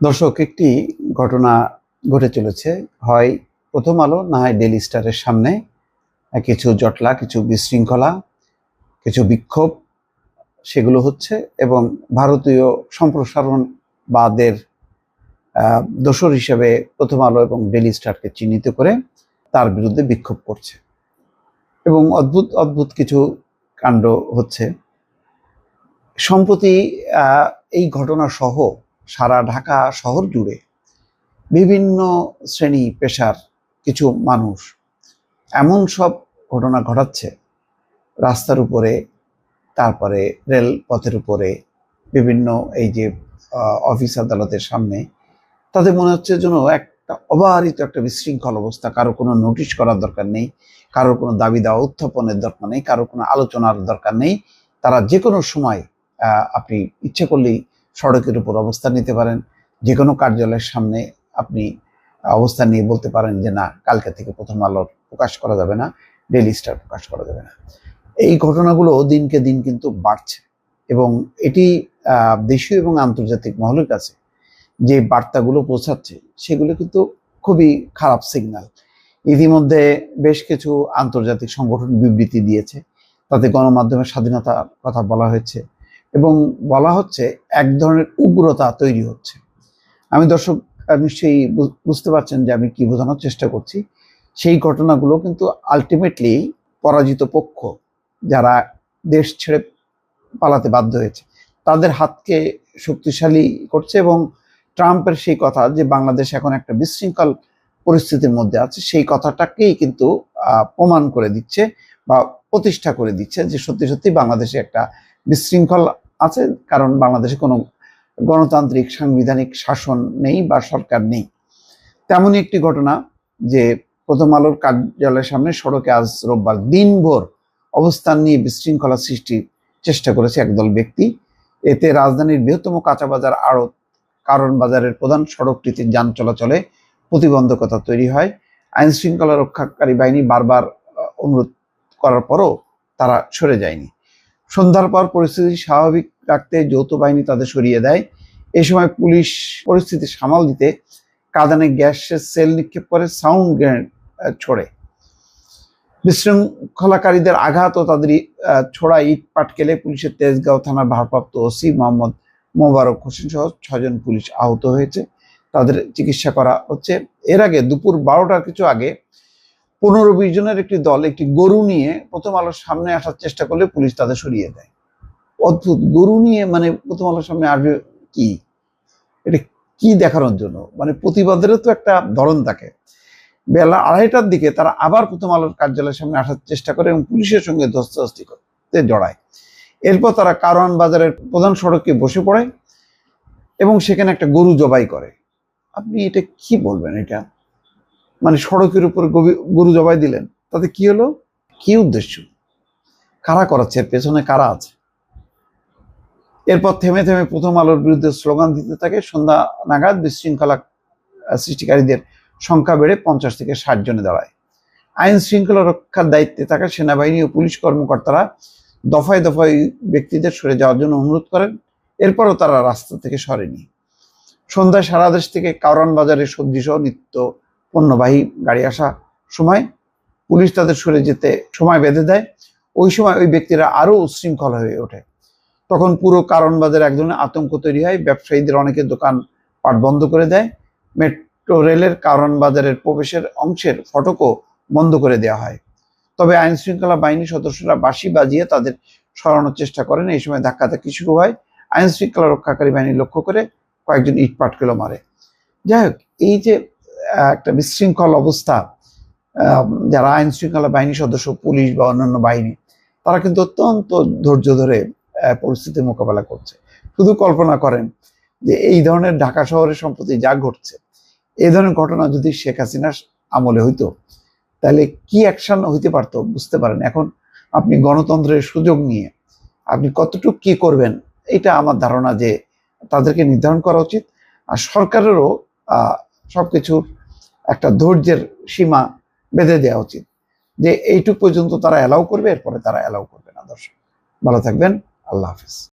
দর্শক, একটি ঘটনা ঘটে চলেছে। হয় প্রথম আলো, না হয় ডেইলি স্টারের সামনে কিছু জটলা, কিছু বিশৃঙ্খলা, কিছু বিক্ষোভ সেগুলো হচ্ছে এবং ভারতীয় সম্প্রসারণবাদের দোসর হিসেবে প্রথম আলো এবং ডেইলি স্টারকে চিহ্নিত করে তার বিরুদ্ধে বিক্ষোভ করছে এবং অদ্ভুত অদ্ভুত কিছু কাণ্ড হচ্ছে সম্প্রতি। এই ঘটনা সহ সারা ঢাকা শহর জুড়ে বিভিন্ন শ্রেণী পেশার কিছু মানুষ এমন সব ঘটনা ঘটাচ্ছে রাস্তার উপরে, তারপরে রেলপথের উপরে, বিভিন্ন এই যে অফিস আদালতের সামনে। তাদের মনে হচ্ছে যেন একটা অবারিত একটা বিশৃঙ্খল অবস্থা। কারো কোনো নোটিশ করার দরকার নেই, কারোর কোনো দাবি দেওয়া উত্থাপনের দরকার নেই, কারোর কোনো আলোচনার দরকার নেই। তারা যে কোনো সময় আপনি ইচ্ছে করলেই সড়কের উপর অবস্থান নিতে পারেন। যে কোনো কার্যালয়ের সামনে আপনি অবস্থান নিয়ে বলতে পারেন যে না, কালকে থেকে প্রথম আলো প্রকাশ করা যাবে না, ডেইলি স্টার প্রকাশ করা যাবে না। এই ঘটনাগুলো দিনকে দিন কিন্তু বাড়ছে এবং এটি দেশীয় এবং আন্তর্জাতিক মহলের কাছে যে বার্তাগুলো পৌঁছাচ্ছে সেগুলো কিন্তু খুবই খারাপ সিগন্যাল। ইতিমধ্যে বেশ কিছু আন্তর্জাতিক সংগঠন বিবৃতি দিয়েছে, তাতে গণমাধ্যমের স্বাধীনতার কথা বলা হয়েছে এবং বলা হচ্ছে এক ধরনের উগ্রতা তৈরি হচ্ছে। আমি দর্শক নিশ্চয়ই বুঝতে পারছেন যে আমি কি বোঝানোর চেষ্টা করছি। সেই ঘটনাগুলো কিন্তু আলটিমেটলি পরাজিত পক্ষ, যারা দেশ ছেড়ে পালাতে বাধ্য হয়েছে, তাদের হাতকে শক্তিশালী করছে এবং ট্রাম্পের সেই কথা যে বাংলাদেশ এখন একটা বিশৃঙ্খল পরিস্থিতির মধ্যে আছে, সেই কথাটাকেই কিন্তু প্রমাণ করে দিচ্ছে বা প্রতিষ্ঠা করে দিচ্ছে যে সত্যি সত্যি বাংলাদেশে একটা বিশৃঙ্খল আছে, কারণ বাংলাদেশে কোনো গণতান্ত্রিক সাংবিধানিক শাসন নেই বা সরকার নেই। তেমনই একটি ঘটনা যে প্রথম আলোর কার্যালয়ের সামনে সড়কে আজ রোববার দিনভর অবস্থান নিয়ে বিশৃঙ্খলা সৃষ্টির চেষ্টা করেছে একদল ব্যক্তি। এতে রাজধানীর বৃহত্তম কাঁচা বাজার আড়ত কারণ বাজারের প্রধান সড়কটিতে যান চলাচলে প্রতিবন্ধকতা তৈরি হয়। আইন শৃঙ্খলা রক্ষাকারী বাহিনী বারবার অনুরোধ করার পরও তারা সরে যায়নি। সন্ধ্যার পর পরিস্থিতি স্বাভাবিক রাখতে যৌথ বাহিনী তাদের সরিয়ে দেয়। এ সময় পুলিশ পরিস্থিতি সামাল দিতে কাঁদানে গ্যাসের সেল নিক্ষেপ করে, সাউন্ড গ্রেনেড ছোড়ে। বিশৃঙ্খলাকারীদের আঘাত ও তাদের ছোড়া ইট পাটকেলে পুলিশের তেজগাঁও থানার ভারপ্রাপ্ত ওসি মোহাম্মদ মোবারক হোসেন সহ 6 জন পুলিশ আহত হয়েছে, তাদের চিকিৎসা করা হচ্ছে। এর আগে দুপুর 12টার কিছু আগে 15-20 জনের একটি দল একটি গরু নিয়ে প্রথম আলোর সামনে আসার চেষ্টা করলে পুলিশ তাদের সরিয়ে দেয়। অদ্ভুত, গরু নিয়ে মানে প্রথম আলোর সামনে আসবে কি? এটা কি দেখানোর জন্য? মানে প্রতিবাদেরও তো একটা ধরন থাকে। বেলা 2:30টার দিকে তারা আবার প্রথম আলোর কার্যালয়ের সামনে আসার চেষ্টা করে এবং পুলিশের সঙ্গে ধস্তাধস্তি করতে জড়ায়। এরপর তারা কারওয়ান বাজারের প্রধান সড়কে বসে পড়ে এবং সেখানে একটা গরু জবাই করে। আপনি এটা কি বলবেন? এটা মানে সড়কের উপর গরু জবাই দিলেন, তাতে কি হলো? কি উদ্দেশ্য? কারা করাচ্ছে? এর পেছনে কারা আছে? এরপর থেমে থেমে প্রথম আলোর বিরুদ্ধে স্লোগান দিতে থাকে। সন্ধ্যা নাগাদ বিশৃঙ্খলা সৃষ্টিকারীদের সংখ্যা বেড়ে 50 থেকে 60 জনে দাঁড়ায়। আইন শৃঙ্খলা রক্ষার দায়িত্বে থাকা সেনাবাহিনী ও পুলিশ কর্মকর্তারা দফায় দফায় ব্যক্তিদের সরে যাওয়ার জন্য অনুরোধ করেন, এরপরও তারা রাস্তা থেকে সরেনি। সন্ধ্যায় সারা দেশ থেকে কারওয়ান বাজারে সবজি সহ নিত্য পণ্যবাহী গাড়ি আসা সময় পুলিশ তাদের সরে যেতে সময় বেঁধে দেয়। ওই সময় ওই ব্যক্তিরা আরো উচ্ছৃঙ্খল হয়ে ওঠে। তখন পুরো কারওয়ান বাজারে এক ধরনের আতঙ্ক তৈরি হয়। ব্যবসায়ীদের অনেকে দোকান পাট বন্ধ করে দেয়। মেট্রো রেলের কারওয়ান বাজারের প্রবেশের অংশের ফটকও বন্ধ করে দেওয়া হয়। তবে আইন শৃঙ্খলা বাহিনীর সদস্যরা বাঁশি বাজিয়ে তাদের সরানোর চেষ্টা করেন। এই সময় ধাক্কাধাক্কি শুরু হয়। আইন শৃঙ্খলা রক্ষাকারী বাহিনী লক্ষ্য করে কয়েকজন ইট পাটকেলও মারে। যাই হোক, এই যে একটা বিশৃঙ্খল অবস্থা, যারা আইন শৃঙ্খলা বাহিনীর সদস্য, পুলিশ বা অন্যান্য বাহিনী, তারা কিন্তু অত্যন্ত ধৈর্য ধরে পরিস্থিতির মোকাবেলা করছে। শুধু কল্পনা করেন যে এই ধরনের ঢাকা শহরে সম্প্রতি যা ঘটছে, এই ধরনের ঘটনা যদি শেখ হাসিনার আমলে হইতো তাহলে কি অ্যাকশন হইতে পারতো বুঝতে পারেন। এখন আপনি গণতন্ত্রের সুযোগ নিয়ে আপনি কতটুকু কি করবেন, এটা আমার ধারণা যে তাদেরকে নির্ধারণ করা উচিত। আর সরকারেরও সবকিছুর একটা ধৈর্যের সীমা বেঁধে দেওয়া উচিত যে এইটুক পর্যন্ত তারা অ্যালাউ করবে, এরপরে তারা অ্যালাউ করবে না। দর্শক ভালো থাকবেন, আল্লাহ হাফিজ।